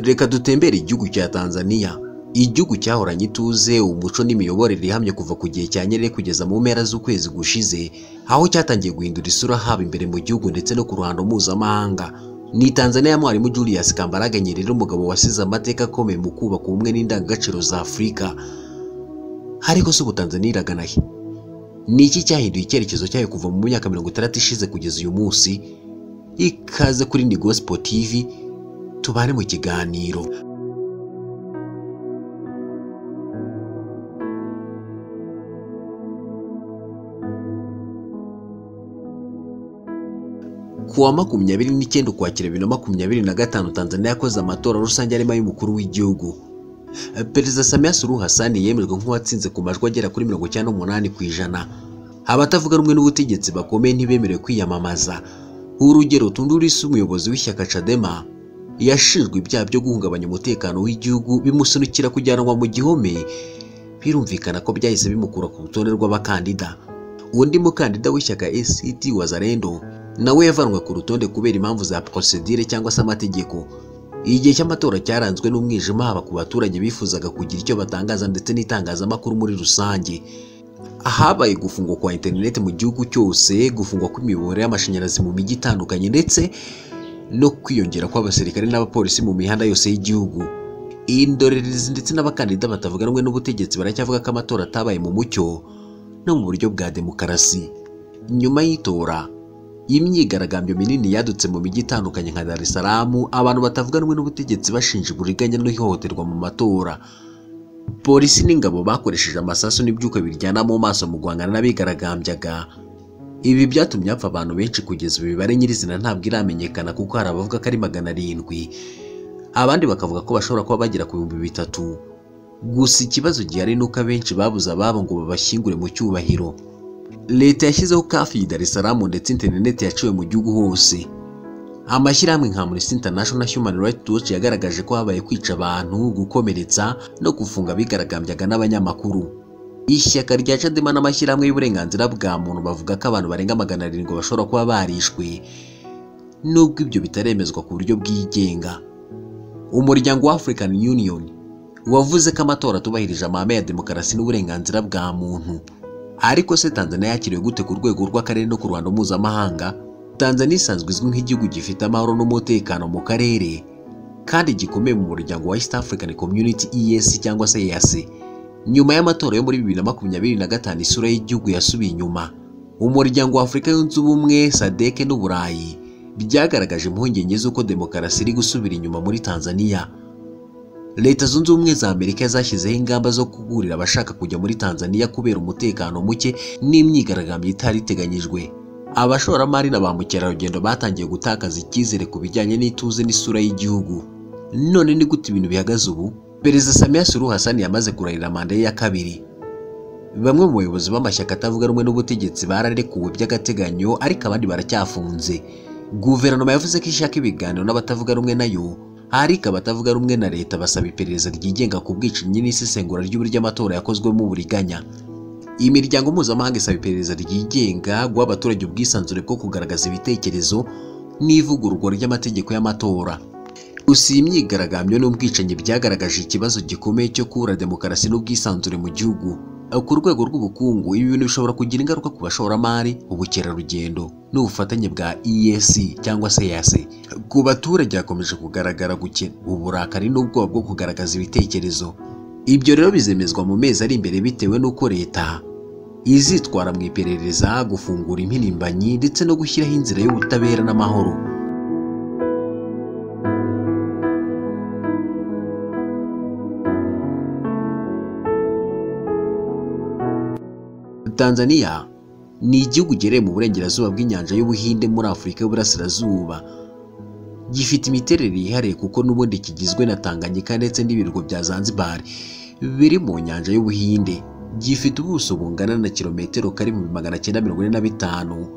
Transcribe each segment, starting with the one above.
Reka dutembere igihugu cya Tanzania, igihugu cyahoranye ituze, umuco n'imiyoborere ihamye kuva ku gihe cya Nyerere kugeza mu mpera z'ukwezi gushize, aho cyatangiye guhindura isura haba imbere mu gihugu ndetse no ku ruhando mpuzamahanga. Ni Tanzania ya mwarimu Julius Kambarage Nyerere, umugabo wasize amateka akomeye mu kubaka ubumwe n'indangagaciro za Afurika. Ariko se ubu Tanzania iragana he? Ni iki cyahinduye icyerekezo cyayo kuva mu myaka 60 ishize kugeza uyu munsi? Ikaze kuri Ni Gospel TV, tubane mu kiganiro. Kuwa 29 Ukwakira 2025 Tanzania yakoze amatora rusange arimo y'umukuru w'igihugu. Perezida Samia Suluhu Hassan yemejwe nk'uwatsinze ku majwi agera kuri 98%. Abatavuga rumwe n'ubutegetsi bakomeye ntibemerewe kwiyamamaza. Urugero, Tundu Lissu, umuyobozi w'ishyaka Chadema, yashinjwe ibyaha byo guhungabanya umutekano w'igihugu bimusunikira kujyanwa mu gihome. Birumvikana ko byahise bimukura ku rutonde rw'abakandida. Undi mukandida w'ishyaka ACT Wazalendo nawe yavanwe ku rutonde kubera impamvu za procedure cyangwa se amategeko. Igihe cy'amatora cyaranzwe n'umwijima haba ku baturage bifuzaga kugira icyo batangaza ndetse n'itangazamakuru muri rusange. Ahabaye gufungwa kwa internet mu gihugu cyose, gufungwa kw'imiyoboro y'amashanyarazi mu mijyi itandukanye ndetse no kwiyongera kw'abasirikare n'abapolisi mu mihanda yose y'igihugu. Indorerezi ndetse n'abakandida batavuga rumwe n'ubutegetsi baracyavuga ko amatora atabaye mu mucyo no mu buryo bwa demokarasi. Nyuma y'itora, imyigaragambyo minini yadutse mu mijyi itandukanye nka Dar es Salaam, abantu batavuga rumwe n'ubutegetsi bashinja uburiganya n'ihohoterwa mu matora. Polisi n'ingabo bakoresheje amasasu n'ibyuka biryana mu maso mu guhangana n'abigaragambyaga. Ibi byatumye hapfa abantu benshi kugeza ubu imibare nyirizina ntabwo iramenyekana kuko hari abavuga ko ari 700, abandi bakavuga ko bashobora kuba bagera ku 3000. Gusa ikibazo gihari ni uko abenshi babuze ababo ngo babashyingure mu cyubahiro. Leta yashyizeho kafi Dar es Salaam ndetse internet yaciwe mu gihugu hose. Amashyirahamwe nka Amnesty International, Human Rights Watch yagaragaje ko habaye kwica abantu, gukomeretsa no gufunga abigaragambyaga n'abanyamakuru. Ishyaka rya Chadema n'amashyirahamwe y'uburenganzira bwa muntu bavuga ko abantu barenga 700 bashobora kuba barishwe, nubwo ibyo bitaremezwa ku buryo bwigenga. Umuryango wa African Union wavuze ko amatora atubahirije amahame ya demokarasi n'uburenganzira bwa muntu. Ariko se Tanzania yakiriwe gute ku rwego rw'akarere no ku ruhando mpuzamahanga? Tanzania isanzwe izwi nk'igihugu gifite amahoro n'umutekano mu karere kandi gikomeye mu muryango wa East African Community EAC cyangwa se EAC. Nyuma y'amatora yo muri 2025 isura y'igihugu yasubiye inyuma. Umuryango wa Afurika yunze ubumwe, SADC n'Uburayi byagaragaje impungenge z'uko demokarasi iri gusubira inyuma muri Tanzania. Leta Zunze Ubumwe za Amerika zashyizeho ingamba zo kuburira abashaka kujya muri Tanzania kubera umutekano muke n'imyigaragambyo itari iteganyijwe. Abashoramari na ba mukerarugendo batangiye gutakaza icyizere ku bijyanye n'ituze n'isura y'igihugu. None ni gute ibintu bihagaze ubu? Perezida Samia Suluhu Hassan yamaze kurahira manda ye ya kabiri. Bamwe mu bayobozi b'amashyaka atavuga rumwe n'ubutegetsi bararekuwe by'agateganyo, ariko abandi baracyafunze. Guverinoma yavuze ko ishaka ibiganiro n'abatavuga rumwe nayo, ariko abatavuga rumwe na leta basaba iperereza ryigenga ku bwicanyi n'isesengura ry'uburyo amatora yakozwemo uburiganya. Imiryango mpuzamahanga isaba iperereza ryigenga, guha abaturage ubwisanzure bwo kugaragaza ibitekerezo n'ivugururwa ry'amategeko y'amatora. Gusa iyi myigaragambyo n'ubwicanyi byagaragaje ikibazo gikomeye cyo kubura demokarasi n'ubwisanzure mu gihugu. Ku rwego rw'ubukungu, ibi bintu bishobora kugira ingaruka ku bashoramari, ubukerarugendo n'ubufatanye bwa EAC cyangwa se EAC. Ku baturage hakomeje kugaragara gukena, uburakari n'ubwoba bwo kugaragaza ibitekerezo. Ibyo rero bizemezwa mu mezi ari imbere bitewe n'uko leta izitwara mu iperereza, gufungura impirimbanyi ndetse no gushyiraho inzira y'ubutabera n'amahoro. Tanzania ni igihugu giherereye mu burengerazuba bw'inyanja y'Ubuhinde muri Afurika y'Uburasirazuba. Gifite imiterere yihariye kuko n'ubundi kigizwe na Tanganyika ndetse n'ibirwa bya Zanzibar biri mu nyanja y'Ubuhinde. Gifite ubuso bungana na kilometero kari mu 945.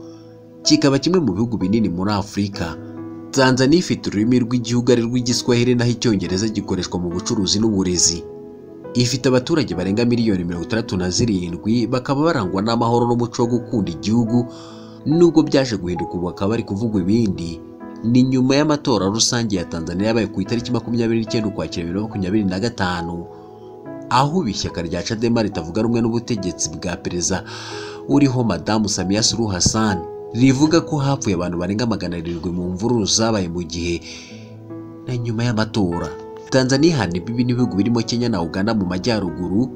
Kikaba kimwe mu bihugu binini muri Afurika. Tanzania ifite ururimi rw'igihugu ari rw'Igiswahili, naho Icyongereza gikoreshwa mu bucuruzi n'uburezi. Ifite abaturage barenga miliyoni 67, bakaba barangwa n'amahoro n'umuco wo gukunda igihugu. Nubwo byaje guhinduka ubu bakaba bari kuvugwa ibindi, ni nyuma y'amatora rusange ya Tanzania yabaye ku itariki 29 Ukwakira 2025, aho ishyaka rya Chadema ritavuga rumwe n'ubutegetsi bwa perezida uriho Madamu Samia Suluhu Hassan rivuga ko hapfuye abantu barenga 700 mu mvururu zabaye mu gihe na nyuma y'amatora. Tanzania ihana imbibi n'ibihugu birimo Kenya na Uganda mu majyaruguru,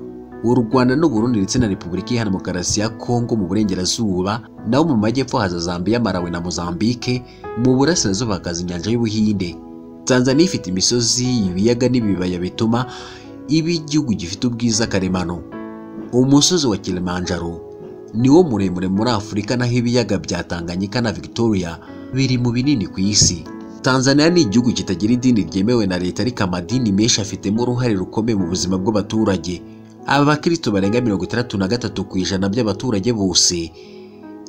u Rwanda n'u Burundi ndetse na Repubulika Iharanira Demokarasi ya Kongo mu burengerazuba, naho mu majyepfo haza Zambia, Malawi na Mozambique, mu burasirazuba hakaza inyanja y'Ubuhinde. Tanzania ifite imisozi, ibiyaga n'ibibaya bituma iba igihugu gifite ubwiza karemano. Umusozi wa Kilimanjaro niwo muremure muri Afurika, naho ibiyaga bya Tanganyika na Victoria biri mu binini ku isi. Tanzania ni igihugu kitagira idini ryemewe na leta, ariko amadini menshi afitemo uruhare rukomeye mu buzima bw'abaturage. Abakristo barenga 63% by'abaturage bose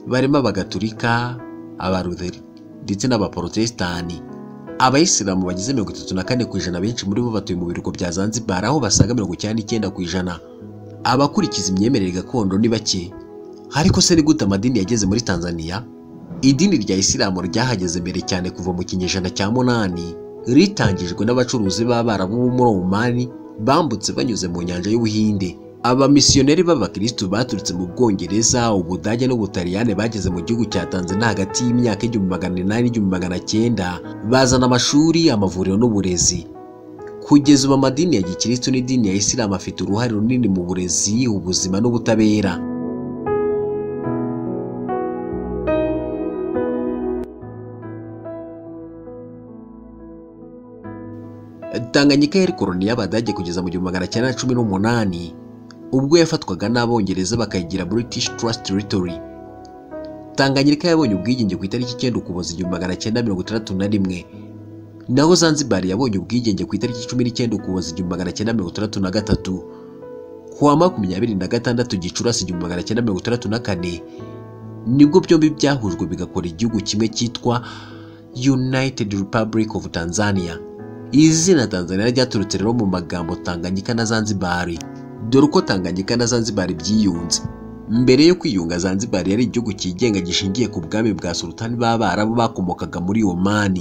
barimo Abagatulika, Abalutheri ndetse n'Abaprotestani. Abayisilamu bagize 34%, benshi muri bo batuye mu biruko bya Zanzibar aho basaga 99%. Abakurikiza imyemerere gakondo ni bake. Ariko se ni gute amadini yageze muri Tanzania? Idini rya Isilamu ryahageze mbere cyane kuva mu kinyejana cya 8, ritangijwe n'abacuruzi b'Abarabu bo muri Oman bambutse banyuze mu nyanja y'Ubuhinde. Abamisiyoneri b'Abakristo baturutse mu Bwongereza, Ubudage n'Ubutaliyani bageze mu gihugu cya Tanzania hagati y'imyaka 1800 n' 1900, bazana amashuri, amavuriro n'uburezi. Kugeza ubu amadini ya Gikristo n'idini ya Isilamu afite uruhare runini mu burezi, ubuzima n'ubutabera. Tanganyika yari koloni y'Abadage kugeza mu 1918, ubwo yafatwaga n'Abongereza bakayigira British Trust Territory. Tanganyika yabonye ubwigenge ku itariki 9 Ukuboza 1961, naho Zanzibar yabonye ubwigenge ku itariki 19 Ukuboza 1963. Kuwa 26 Gicurasi 1964 nibwo byombi byahujwe bigakora igihugu kimwe cyitwa United Republic of Tanzania. Izina Tanzania ryaturutse rero mu magambo Tanganyika na Zanzibar, dore uko Tanganyika na Zanzibar byiyunze. Mbere yo kwiyunga, Zanzibar yari igihugu cyigenga gishingiye ku bwami bwa sultani b'Abarabu bakomokaga muri Oman.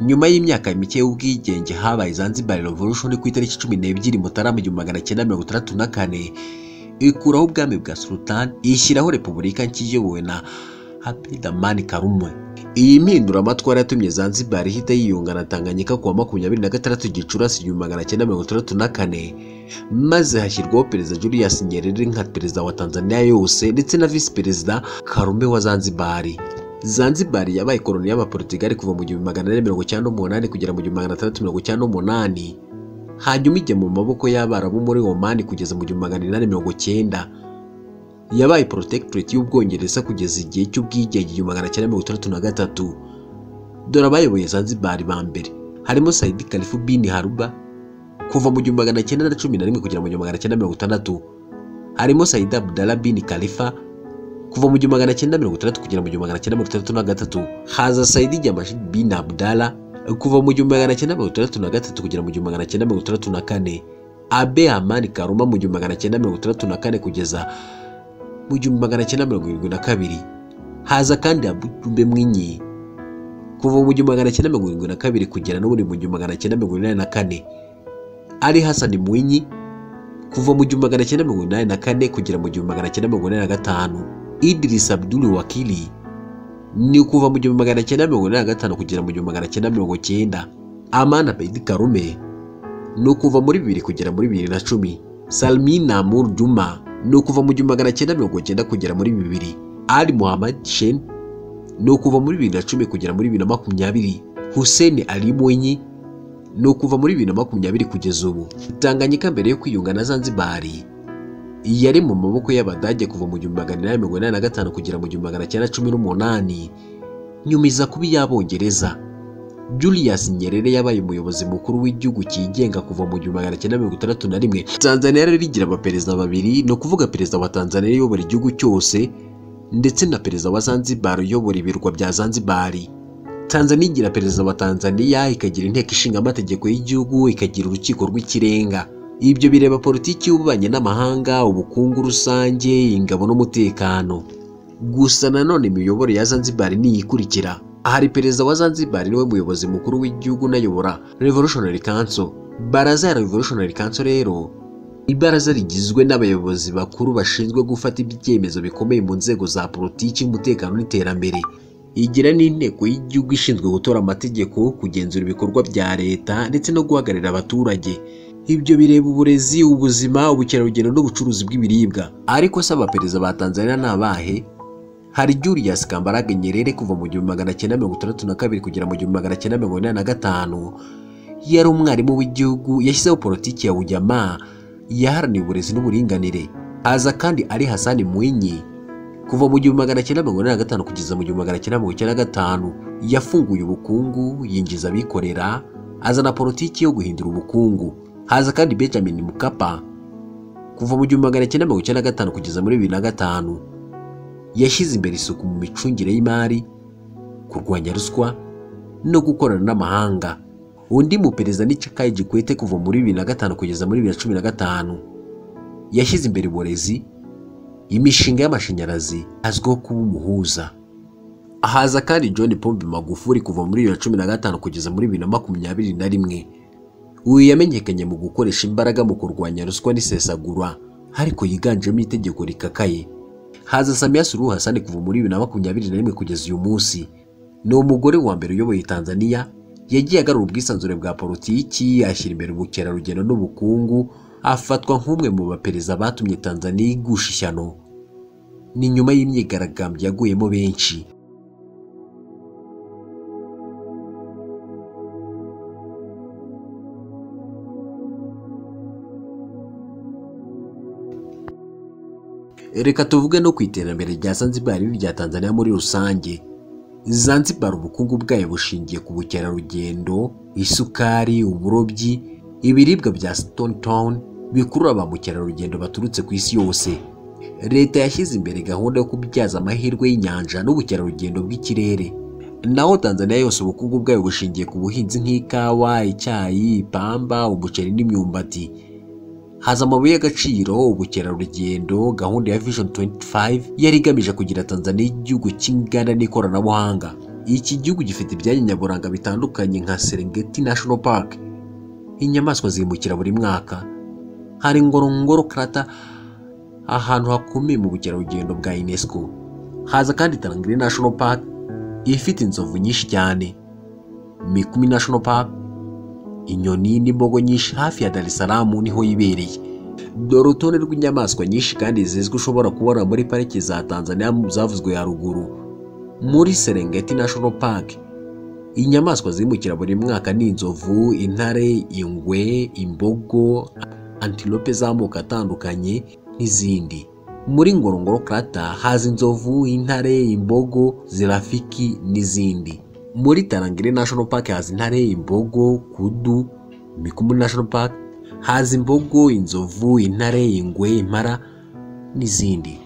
Nyuma y'imyaka mike y'ubwigenge habaye Zanzibar Revolution ku itariki 12 Mutarama 1964, ikuraho ubwami bwa sultani ishyiraho repubulika nshya iyobowe na Abeid Amani Karume. Iyi mpinduramatwara yatumye Zanzibar ihita yiyunga na Tanganyika kuwa 26 Gicurasi 1964, maze hashyirwaho Perezida Julius Nyerere nka perezida wa Tanzania yose ndetse na Visi Perezida Karume wa Zanzibar. Zanzibar yabaye koloni y'Abaportugal kuva mu 1898 kugera mu 1698, hanyuma ijya mu maboko y'Abarabu muri Oman kugeza mu 1890. Yabaye protectorate y'Ubwongereza kugeza igihe cy'ubwigenge 1963. Dore abayoboye Zanzibar ba mbere harimo Said Khalifa bin Haruba kuva mu 1911 kugera mu 1960, harimo Said Abdallah bin Khalifa kuva mu 1960 kugera mu 1963, haza Said Jamashid bin Abdallah kuva mu 1963 kugera mu 1964, Abeid Amani Karume mu 1964 kugeza mu 1972, haza kandi Abu Jumbe Mwinyi kuva mu 1972 kugera no muri 1984, Ali Hassan Mwinyi kuva mu 1984 kugera mu 1985, Idris Abdul Wakili ni kuva mu 1985 kugera mu 1990, Aman Abeid Karume no kuva muri 2000 kugera muri 2010, Salmin Amur Juma no kuva mu 1990 kugera muri 2000, Ali Muhammad Shein no kuva muri 2010 kugera muri 2020, Hussein Ali Mwinyi no kuva muri 2020 kugeza ubu. Tanganyika mbere yo kwiyunga na Zanzibar yari mu maboko y'Abadage kuva mu 1885 kugera mu 1918, nyuma iza kuba y'Abongereza. Julius Nyerere yabaye umuyobozi mukuru w'igihugu cyigenga kuva mu 1961. Tanzania yari igira abaperezida babiri, no kuvuga perezida wa Tanzania uyobora igihugu cyose ndetse na perezida wa Zanzibar uyobora ibirwa bya Zanzibar. Tanzania igira perezida wa Tanzania, ikagira inteko ishinga amategeko y'igihugu, ikagira urukiko rw'ikirenga. Ibyo bireba politiki y'ububanyi n'amahanga, ubukungu rusange, ingabo n'umutekano. Gusa nanone imiyoboro ya Zanzibar ni ikurikira: Ahari perezida wa Zanzibar niwe muyobozi mukuru w'igihugu unayobora Revolutionary Council. Baraza ya Revolutionary Council rero ibaraza rigizwe n'abayobozi bakuru bashinzwe gufata ibyemezo bikomeye mu nzego za politiki, umutekano n'iterambere. Igira n'inteko y'igihugu ishinzwe gutora amategeko, kugenzura ibikorwa bya leta ndetse no guhagararira abaturage. Ibyo bireba uburezi, ubuzima, ubukerarugendo n'ubucuruzi bw'ibiribwa. Ariko se abaperezida ba Tanzania ni abahe? Hari Julius Kambarage Nyerere kuva mu 1962 kugera mu 1985, yari umwarimu w'igihugu, yashyizeho politiki ya ujamaa yaharaniye uburezi n'uburinganire. Haza kandi Ali Hassan Mwinyi kuva mu 1985 kugeza mu 1995, yafunguye ubukungu, yinjiza abikorera, azana politiki yo guhindura ubukungu. Haza kandi Benjamin Mkapa kuva mu 1995 kugeza muri 2005, yashyize imbere isuku mu micungire y'imari, kurwanya ruswa no gukorana n'amahanga. Undi muperezida ni Jakaya Kikwete kuva muri 2005 kugeza muri 2015, yashyize imbere uburezi, imishinga y'amashanyarazi, azwiho kuba umuhuza. Haza kandi John Pombe Magufuli kuva muri 2015 kugeza muri 2021. Uyu yamenyekanye mu gukoresha imbaraga mu kurwanya ruswa n'isesagura, ariko yiganjemo itegeko rikakaye. Haza Samia Suluhu Hassan kuva muri 2021 kugeza uyu munsi. Ni umugore wa mbere uyoboye Tanzania, yagiye agarura ubwisanzure bwa politiki, ashyira imbere ubukerarugendo n'ubukungu, afatwa nk'umwe mu baperezida batumye Tanzania igusha ishyano. Ni nyuma y'imyigaragambyo yaguyemo benshi. Reka tuvuge no ku iterambere rya Zanzibar n'irya Tanzania muri rusange. Zanzibar ubukungu bwayo bushingiye ku bukerarugendo, isukari, uburobyi, ibiribwa bya Stone Town bikurura ba mukerarugendo baturutse ku isi yose. Leta yashyize imbere gahunda yo kubyaza amahirwe y'inyanja n'ubukerarugendo bw'ikirere. Naho Tanzania yose ubukungu bwayo bushingiye ku buhinzi nk'ikawa, icyayi, ipamba, umuceri n'imyumbati. Haza amabuye y'agaciro, ubukerarugendo, gahunda ya Vision 25 yari igamije kugira Tanzania igihugu cy'inganda n'ikoranabuhanga. Iki gihugu gifite ibyanya nyaburanga bitandukanye nka Serengeti National Park, inyamaswa zimukira buri mwaka. Hari Ngorongoro Crater, ahantu hakomeye mu bukerarugendo bwa UNESCO. Haza kandi Tarangire National Park ifite inzovu nyinshi cyane, Mikumi National Park, inyoni n'imbogo nyinshi hafi ya Dar es Salaam niho yibereye. Dore urutonde rw'inyamaswa nyinshi kandi zizwi ushobora kubona muri pariki za Tanzania zavuzwe haruguru. Muri Serengeti National Park, inyamaswa zimukira buri mwaka ni inzovu, intare, ingwe, imbogo, antilope z'amoko atandukanye n'izindi. Muri Ngorongoro Crater haza inzovu, intare, imbogo, zirafiki n'izindi. Muri Tarangire National Park haza intare, imbogo, kudu. Mikumi National Park haza imbogo, inzovu, intare, ingwe, impara n'izindi.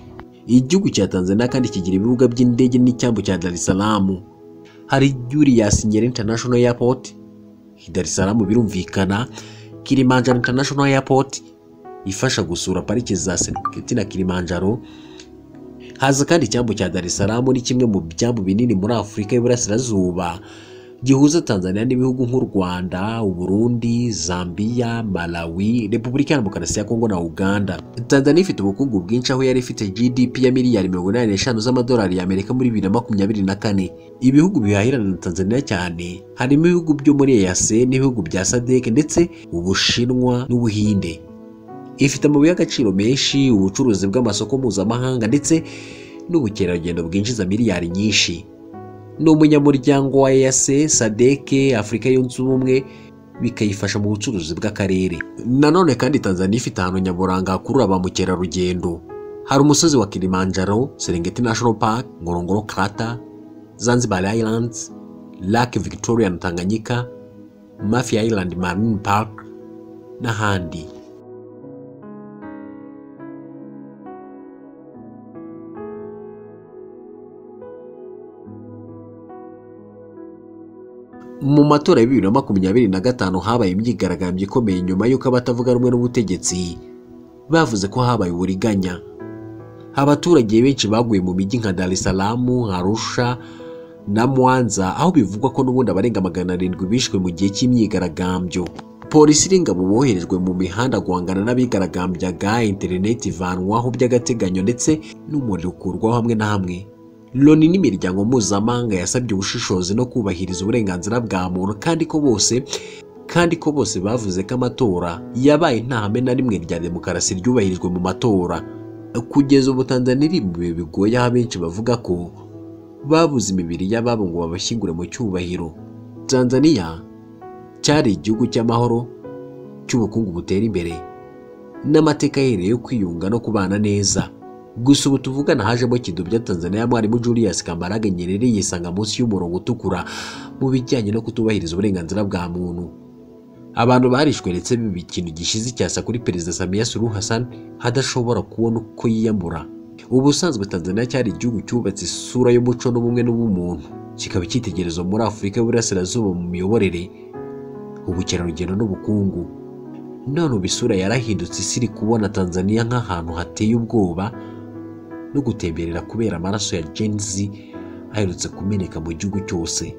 Igihugu cya Tanzania kandi kigira ibibuga by'indege n'icyambu cya Dar es Salaam. Hari Julius Nyerere International Airport Dar es Salaam birumvikana, Kilimanjaro International Airport ifasha gusura pariki za Serengeti na Kilimanjaro. Haza kandi icyambu cya Dar es Salaam ni kimwe mu byambu binini muri Afurika y'Iburasirazuba, gihuza Tanzania n'ibihugu nk'u Rwanda, Burundi, Zambia, Malawi, Repubulika ya Demokarasi ya Kongo na Uganda. Tanzania ifite ubukungu bwinshi aho yari ifite GDP ya miliyari 85 z'amadolari y'Amerika muri 2024. Ibihugu bihahirana na Tanzania cyane harimo ibihugu byo muri EAC n'ibihugu bya SADC ndetse Ubushinwa n'Ubuhinde. Ifite amabuye y'agaciro menshi, ubucuruzi bw'amasoko mpuzamahanga ndetse n'ubukerarugendo bwinjiza miliyari nyinshi. Ni umunyamuryango wa EAC, SADC, Afurika yunze ubumwe, bikayifasha mu bucuruzi bw'akarere. Nanone kandi Tanzania ifite ahantu nyaburanga hakurura ba mukerarugendo. Hari umusozi wa Kilimanjaro, Serengeti National Park, Ngorongoro Crater, Zanzibar Islands, Lake Victoria na Tanganyika, Mafia Island Marine Park n'ahandi. Mu matora ya 2025 habaye imyigaragambyo ikomeye nyuma y'uko abatavuga rumwe n'ubutegetsi bavuze ko habaye uburiganya. Abaturage benshi baguye mu mijyi nka Dar es Salaam, Arusha, na Mwanza, aho bivugwa ko n'ubundi abarenga 700 bishwe mu gihe cy'imyigaragambyo. Polisi n'ingabo boherejwe mu mihanda guhangana n'abigaragambyaga, interineti ivanwaho by'agateganyo ndetse n'umuriro ukurwaho hamwe na hamwe. Loni n'imiryango mpuzamahanga yasabye ubushishozi no kubahiriza uburenganzira bwa muntu kandi ko bose bavuze ko amatora yabaye nta hame na rimwe rya demokarasi ryubahirijwe mu matora. Kugeza ubu Tanzania iri mu bihe bigoye, aho abenshi bavuga ko babuze imibiri y'ababo ngo babashyingure mu cyubahiro. Tanzania cyari igihugu cy'amahoro, cy'ubukungu butera imbere n'amateka ahereye yo kwiyunga no kubana neza. Gusa ubu tuvugana hajemo kidobya Tanzania, mwarimu Julius Kambarage Nyerere yisanga munsi y'umurongo utukura mu bijyanye no kutubahiriza uburenganzira bwa muntu. Abantu barishwe ndetse biba ikintu gishize icyasa kuri Perezida Samia Suluhu Hassan hadashobora kubona uko yiyambura. Ubusanzwe Tanzania cyari igihugu cyubatse isura y'umuco n'ubumwe n'ubumuntu, kikaba icyitegererezo muri Afurika y'Uburasirazuba mu miyoborere, ubukerarugendo n'ubukungu. None ubu isura yarahindutse, isi iri kubona Tanzania nk'ahantu hateye ubwoba no gutemberera kubera amaraso ya Gen Z aherutse kumeneka mu gihugu cyose.